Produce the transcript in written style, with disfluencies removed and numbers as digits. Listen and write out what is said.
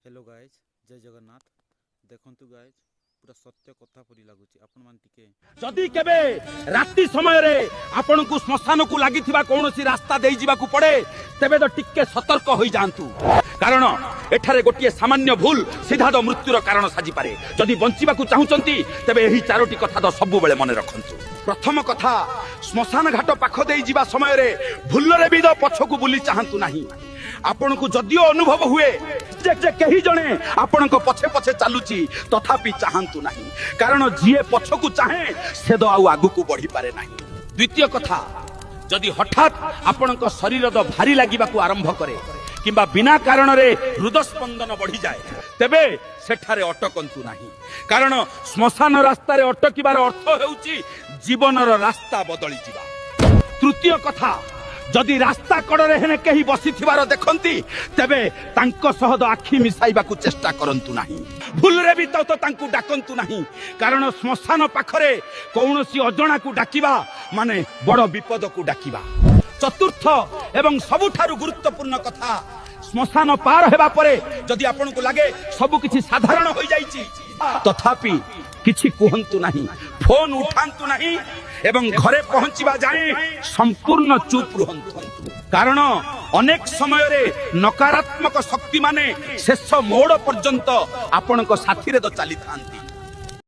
Hello guys जय जगन्नाथ देखंतु guys पूरा सत्य कथा परी लागुची आपण मान टिके जदि केबे रात्रि समय रे आपण को श्मशान को लागिथिबा कोनोसी रास्ता देई जीवा को पड़े तेबे तो टिके सतर्क होई जांतु कारण एठारे गोटिए सामान्य भूल सीधा तो मृत्युर कारण साजी पारे जदि बंचिबा को चाहुचंती तेबे एही चारोटी कथा तो सब बेले मन रखंतु। प्रथम कथा श्मशान घाट पाख देई जीवा समय रे भूल रे भी तो पछ को बुली चाहंतु नाही। आपण को जदियो अनुभव हुए जे कही जणे आपण को पछे पछे चालुची तथापि चाहंतु नाही कारण जिए पछ को चाहे से तो आउ आगु को बढ़ी पारे नाही। द्वितीय कथा जदि हठात आपण को शरीर तो भारी लागिबा को आरंभ करे किंबा बिना कारण रे हृदय स्पंदन बढ़ी जाए तेबे सेठारे अटकंतु नाही कारण श्मशान रास्ता रे अटकिबार अर्थ हेउची जीवनर रास्ता बदली जिबा। तृतीय कथा जदि रास्ता कड़े हेने कहीं बसी थिबार देखंती तेबे तांको सहद आखि मिसाइबा को चेष्टा करंतु नाही। भूल रे भी तो तांको डाकंतु नाही कारण श्मशान पाखरे कौनसी अजणा को डाकिबा माने बड़ विपद को डाकिबा। चतुर्थ एवं सबुठारु गुरुत्वपूर्ण कथा श्मशान पार हेबा परे जदि आपन को लागे सब किछि साधारण होई जाईची तथापि किछि कहंतु नाही फोन उठांतु नाही एवं घरे पहुंचीबा जाए संपूर्ण चुप रुहंतु कारण अनेक समय रे नकारात्मक शक्ति माने शेष मोड़ पर्यंत आपण को साथी रे तो चली थांती।